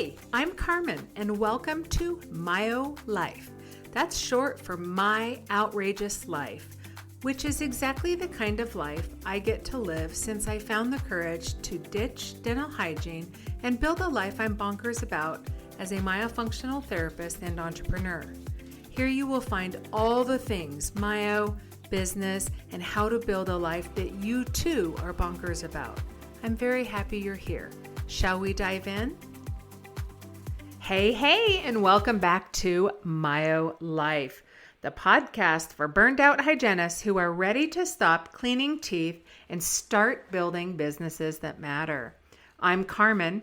Hey, I'm Carmen, and welcome to Myo Life. That's short for My Outrageous Life, which is exactly the kind of life I get to live since I found the courage to ditch dental hygiene and build a life I'm bonkers about as a myofunctional therapist and entrepreneur. Here you will find all the things myo, business, and how to build a life that you too are bonkers about. I'm very happy you're here. Shall we dive in? Hey, and welcome back to Myo Life, the podcast for burned out hygienists who are ready to stop cleaning teeth and start building businesses that matter. I'm Carmen,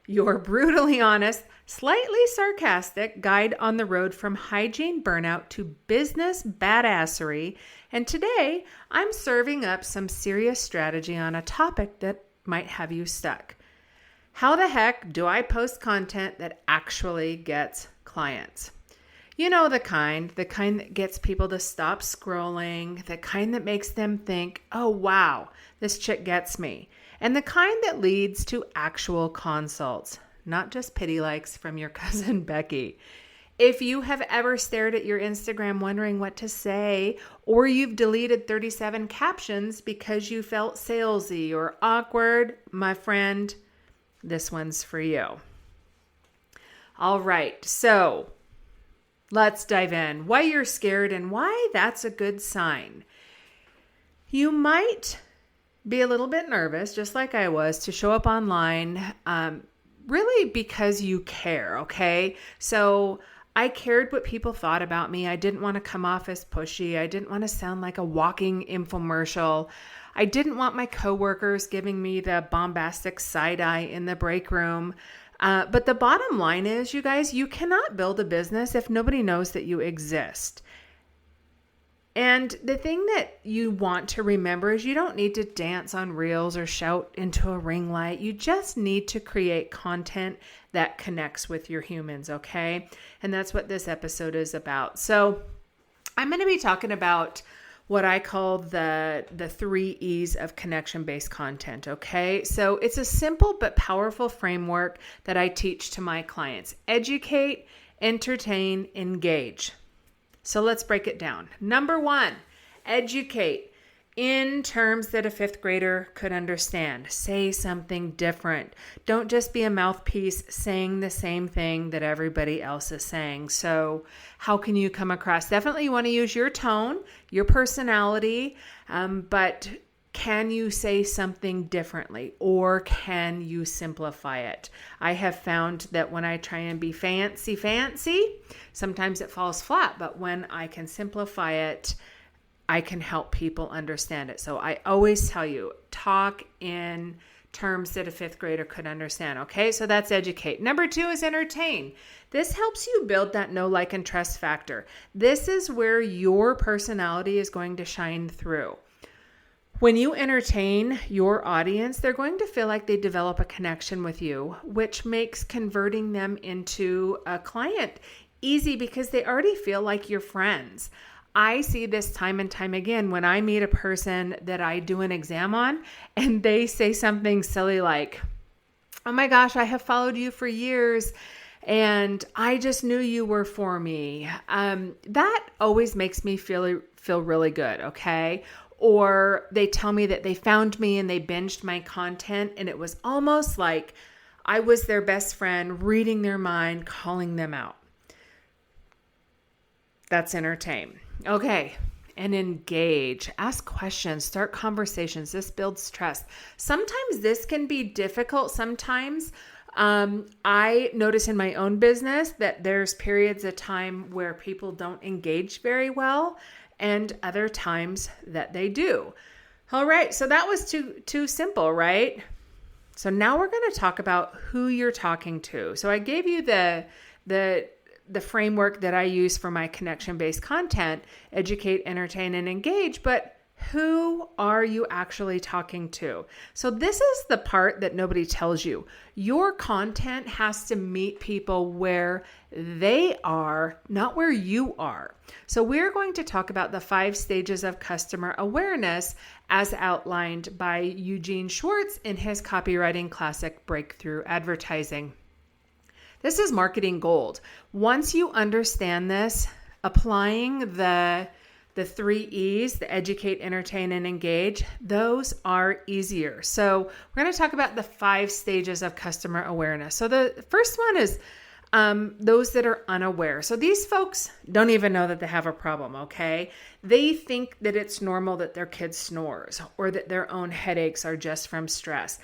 your brutally honest, slightly sarcastic guide on the road from hygiene burnout to business badassery, and today I'm serving up some serious strategy on a topic that might have you stuck. How the heck do I post content that actually gets clients? You know, the kind that gets people to stop scrolling, the kind that makes them think, oh wow, this chick gets me, and the kind that leads to actual consults, not just pity likes from your cousin Becky. If you have ever stared at your Instagram wondering what to say, or you've deleted 37 captions because you felt salesy or awkward, my friend, this one's for you. All right, so let's dive in. Why you're scared and why that's a good sign. You might be a little bit nervous, just like I was, to show up online, really because you care, okay? So I cared what people thought about me. I didn't want to come off as pushy. I didn't want to sound like a walking infomercial. I didn't want my coworkers giving me the bombastic side eye in the break room. But the bottom line is, you guys, you cannot build a business if nobody knows that you exist. And the thing that you want to remember is you don't need to dance on reels or shout into a ring light. You just need to create content that connects with your humans, okay? And that's what this episode is about. So I'm going to be talking about what I call the 3 E's of connection-based content, okay? So it's a simple but powerful framework that I teach to my clients. Educate, entertain, engage. So let's break it down. Number 1, educate in terms that a 5th grader could understand. Say something different. Don't just be a mouthpiece saying the same thing that everybody else is saying. So how can you come across? Definitely you want to use your tone, your personality, but can you say something differently, or can you simplify it? I have found that when I try and be fancy, sometimes it falls flat, but when I can simplify it, I can help people understand it. So I always tell you, talk in terms that a 5th grader could understand. Okay, so that's educate. Number 2 is entertain. This helps you build that know, like, and trust factor. This is where your personality is going to shine through. When you entertain your audience, they're going to feel like they develop a connection with you, which makes converting them into a client easy because they already feel like you're friends. I see this time and time again when I meet a person that I do an exam on and they say something silly like, oh my gosh, I have followed you for years and I just knew you were for me. That always makes me feel really good, okay? Or they tell me that they found me and they binged my content and it was almost like I was their best friend, reading their mind, calling them out. That's entertain. Okay, and engage. Ask questions, start conversations. This builds trust. Sometimes this can be difficult. Sometimes I notice in my own business that there's periods of time where people don't engage very well and other times that they do. All right, so that was too simple, right? So now we're going to talk about who you're talking to. So I gave you the framework that I use for my connection-based content, educate, entertain, and engage, but who are you actually talking to? So this is the part that nobody tells you. Your content has to meet people where they are, not where you are. So we're going to talk about the 5 stages of customer awareness as outlined by Eugene Schwartz in his copywriting classic, Breakthrough Advertising. This is marketing gold. Once you understand this, applying the 3 E's, the educate, entertain, and engage, those are easier. So we're going to talk about the 5 stages of customer awareness. So the first one is those that are unaware. So these folks don't even know that they have a problem, okay? They think that it's normal that their kid snores or that their own headaches are just from stress.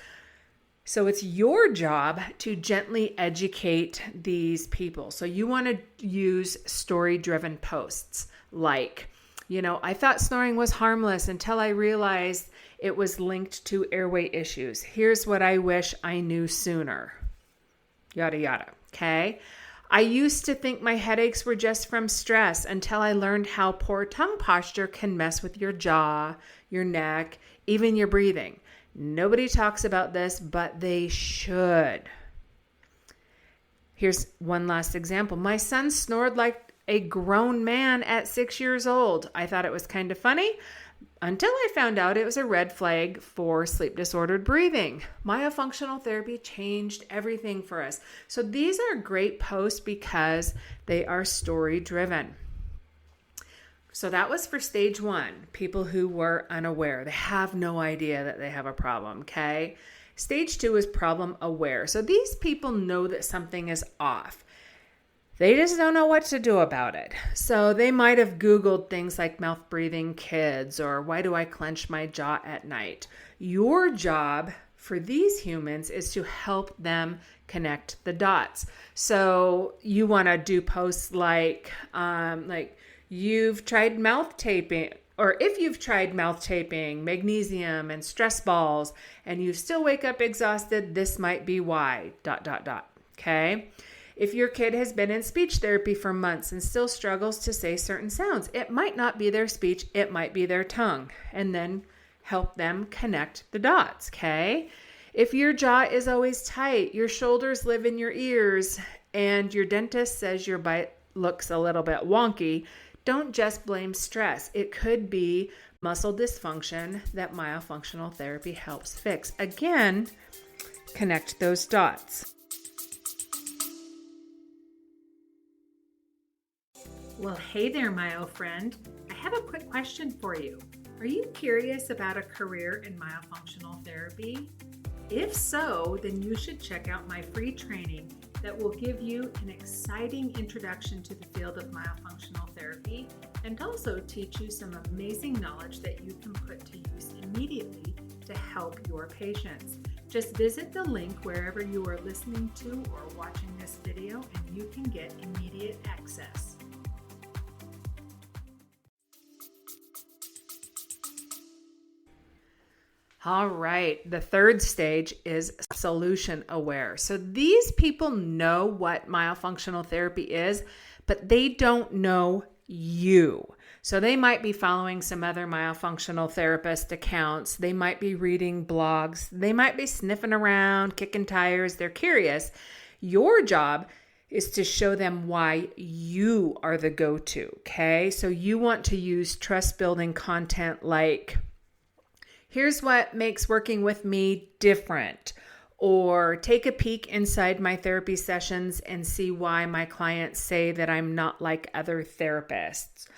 So it's your job to gently educate these people. So you want to use story-driven posts like, I thought snoring was harmless until I realized it was linked to airway issues. Here's what I wish I knew sooner. Yada, yada. Okay. I used to think my headaches were just from stress until I learned how poor tongue posture can mess with your jaw, your neck, even your breathing. Nobody talks about this, but they should. Here's one last example. My son snored like a grown man at 6 years old. I thought it was kind of funny until I found out it was a red flag for sleep disordered breathing. Myofunctional therapy changed everything for us. So these are great posts because they are story driven. So that was for stage 1, people who were unaware. They have no idea that they have a problem, okay? Stage 2 is problem aware. So these people know that something is off. They just don't know what to do about it. So they might have Googled things like mouth breathing kids or why do I clench my jaw at night? Your job for these humans is to help them connect the dots. So you want to do posts like you've tried mouth taping, or if you've tried mouth taping, magnesium, and stress balls, and you still wake up exhausted, this might be why, ... Okay? If your kid has been in speech therapy for months and still struggles to say certain sounds, it might not be their speech, it might be their tongue. And then help them connect the dots, okay? If your jaw is always tight, your shoulders live in your ears, and your dentist says your bite looks a little bit wonky, don't just blame stress. It could be muscle dysfunction that myofunctional therapy helps fix. Again, connect those dots. Well, hey there, Myo friend. I have a quick question for you. Are you curious about a career in myofunctional therapy? If so, then you should check out my free training that will give you an exciting introduction to the field of myofunctional therapy and also teach you some amazing knowledge that you can put to use immediately to help your patients. Just visit the link wherever you are listening to or watching this video and you can get immediate access. All right, the third stage is solution aware. So these people know what myofunctional therapy is, but they don't know you. So they might be following some other myofunctional therapist accounts. They might be reading blogs. They might be sniffing around, kicking tires. They're curious. Your job is to show them why you are the go-to, okay? So you want to use trust-building content like, here's what makes working with me different, or take a peek inside my therapy sessions and see why my clients say that I'm not like other therapists.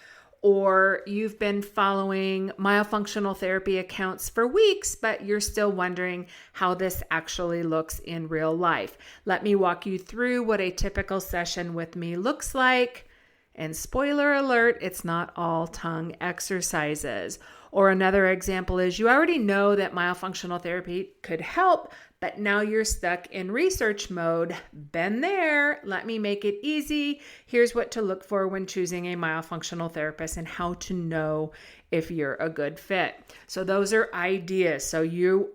Or you've been following myofunctional therapy accounts for weeks, but you're still wondering how this actually looks in real life. Let me walk you through what a typical session with me looks like. And spoiler alert, it's not all tongue exercises. Or another example is you already know that myofunctional therapy could help, but now you're stuck in research mode. Been there. Let me make it easy. Here's what to look for when choosing a myofunctional therapist and how to know if you're a good fit. So those are ideas. So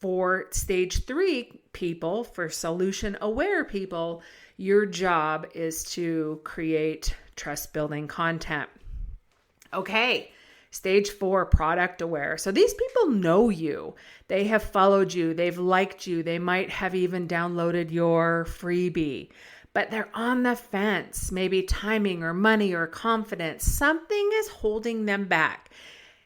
for stage 3 people, for solution aware people, your job is to create trust building content. Okay. Stage 4, product aware. So these people know you. They have followed you. They've liked you. They might have even downloaded your freebie, but they're on the fence. Maybe timing or money or confidence. Something is holding them back.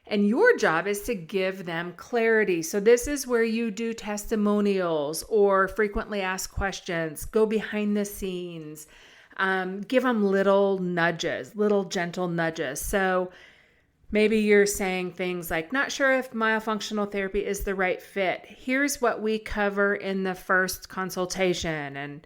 And your job is to give them clarity. So this is where you do testimonials or frequently asked questions, go behind the scenes, give them little nudges, little gentle nudges. So maybe you're saying things like, not sure if myofunctional therapy is the right fit. Here's what we cover in the first consultation,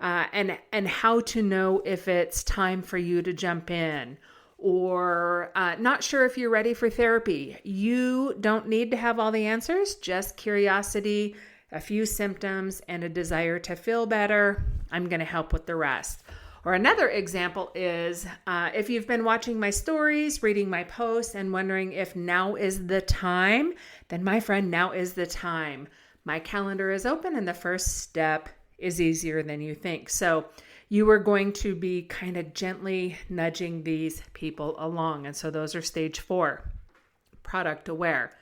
and how to know if it's time for you to jump in. Or not sure if you're ready for therapy. You don't need to have all the answers, just curiosity, a few symptoms, and a desire to feel better. I'm going to help with the rest. Or another example is if you've been watching my stories, reading my posts, and wondering if now is the time, then my friend, now is the time. My calendar is open and the first step is easier than you think. So you are going to be kind of gently nudging these people along. And so those are stage 4, product aware.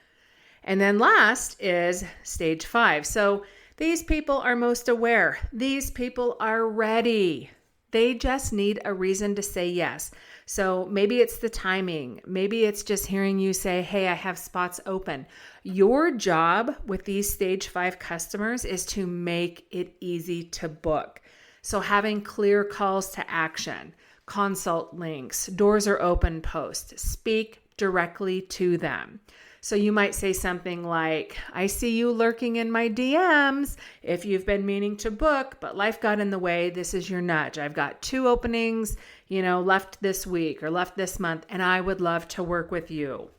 And then last is stage 5. So these people are most aware. These people are ready. They just need a reason to say yes. So maybe it's the timing. Maybe it's just hearing you say, hey, I have spots open. Your job with these stage 5 customers is to make it easy to book. So having clear calls to action, consult links, doors are open post, speak directly to them. So you might say something like, I see you lurking in my DMs. If you've been meaning to book, but life got in the way, this is your nudge. I've got 2 openings, left this week or left this month, and I would love to work with you.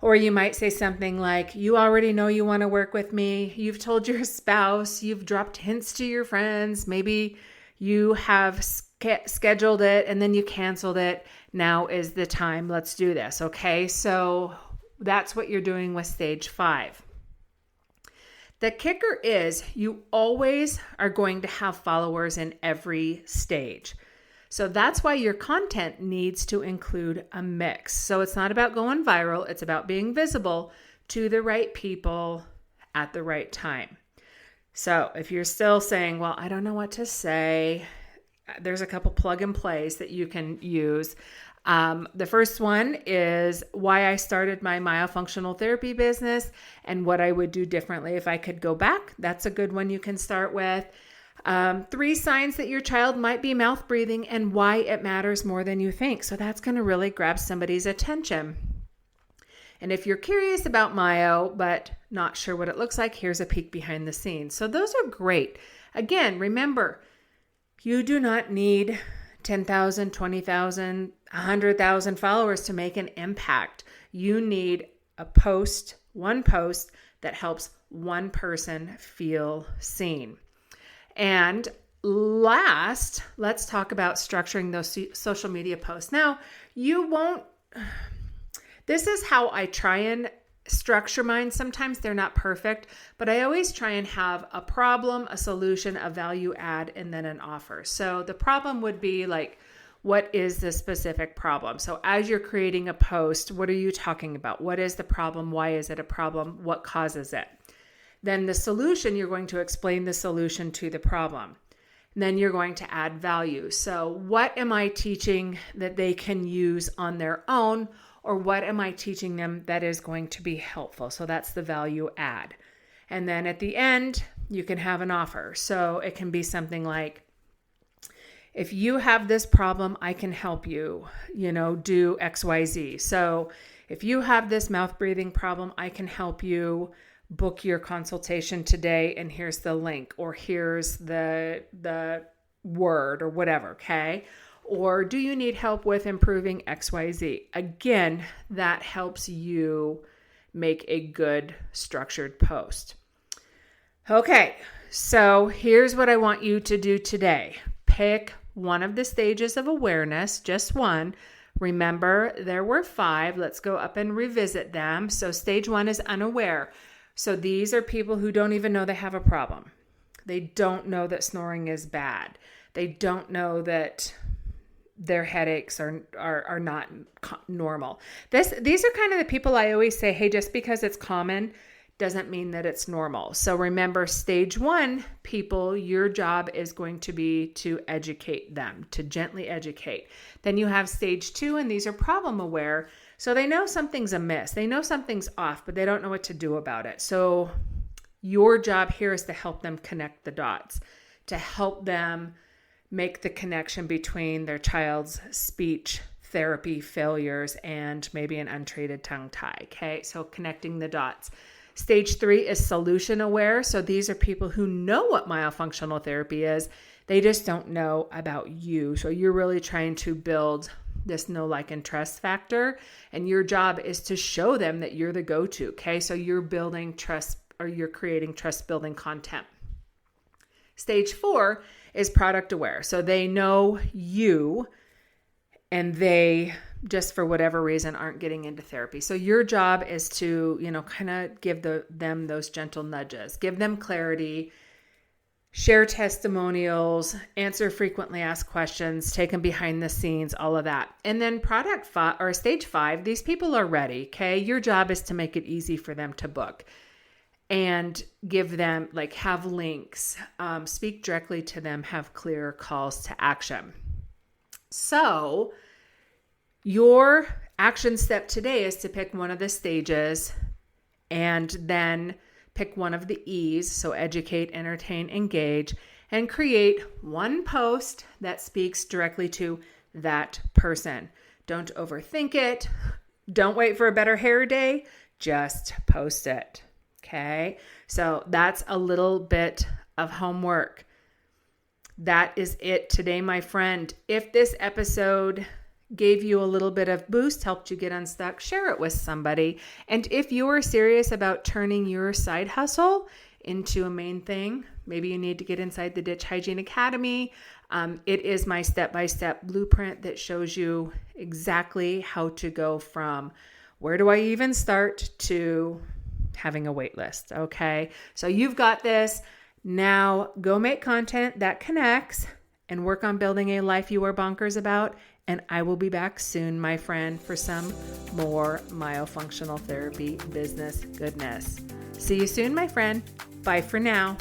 Or you might say something like, you already know you want to work with me. You've told your spouse, you've dropped hints to your friends. Maybe you have scheduled it and then you canceled it. Now is the time. Let's do this. Okay. So that's what you're doing with stage 5. The kicker is you always are going to have followers in every stage. So that's why your content needs to include a mix. So it's not about going viral. It's about being visible to the right people at the right time. So if you're still saying, well, I don't know what to say, there's a couple plug and plays that you can use. The first one is why I started my myofunctional therapy business and what I would do differently if I could go back. That's a good one you can start with. 3 signs that your child might be mouth breathing and why it matters more than you think. So that's going to really grab somebody's attention. And if you're curious about myo, but not sure what it looks like, here's a peek behind the scenes. So those are great. Again, remember, you do not need 10,000, 20,000, 100,000 followers to make an impact. You need one post that helps one person feel seen. And last, let's talk about structuring those social media posts. Now, this is how I try and structure mine. Sometimes they're not perfect, but I always try and have a problem, a solution, a value add, and then an offer. So the problem would be like, what is the specific problem? So as you're creating a post, what are you talking about? What is the problem? Why is it a problem? What causes it? Then the solution, you're going to explain the solution to the problem. And then you're going to add value. So what am I teaching that they can use on their own? Or what am I teaching them that is going to be helpful? So that's the value add. And then at the end, you can have an offer. So it can be something like, if you have this problem, I can help you, do XYZ. So if you have this mouth breathing problem, I can help you book your consultation today, and here's the link, or here's the word, or whatever, okay? Or do you need help with improving XYZ? Again, that helps you make a good structured post. Okay, so here's what I want you to do today. Pick one of the stages of awareness, just one. Remember, there were 5. Let's go up and revisit them. So stage 1 is unaware. So these are people who don't even know they have a problem. They don't know that snoring is bad. They don't know that their headaches are not normal. These are kind of the people I always say, hey, just because it's common doesn't mean that it's normal. So remember, stage 1 people, your job is going to be to educate them, to gently educate. Then you have stage 2, and these are problem aware. So they know something's amiss. They know something's off, but they don't know what to do about it. So your job here is to help them connect the dots, to help them make the connection between their child's speech therapy failures and maybe an untreated tongue tie. Okay, so connecting the dots. Stage 3 is solution aware. So these are people who know what myofunctional therapy is. They just don't know about you. So you're really trying to build this know, like, and trust factor. And your job is to show them that you're the go-to. Okay, so you're building trust, or you're creating trust building content. Stage 4 is product aware. So they know you and they just for whatever reason aren't getting into therapy. So your job is to, kind of give them those gentle nudges, give them clarity, share testimonials, answer frequently asked questions, take them behind the scenes, all of that. And then stage 5, these people are ready. Okay. Your job is to make it easy for them to book and give them, have links, speak directly to them, have clear calls to action. So your action step today is to pick one of the stages and then pick one of the E's. So educate, entertain, engage, and create one post that speaks directly to that person. Don't overthink it. Don't wait for a better hair day. Just post it. Okay. So that's a little bit of homework. That is it today, my friend. If this episode gave you a little bit of boost, helped you get unstuck, share it with somebody. And if you are serious about turning your side hustle into a main thing, maybe you need to get inside the Ditch Hygiene Academy. It is my step-by-step blueprint that shows you exactly how to go from where do I even start to having a wait list. Okay. So you've got this. Now go make content that connects and work on building a life you are bonkers about. And I will be back soon, my friend, for some more myofunctional therapy business goodness. See you soon, my friend. Bye for now.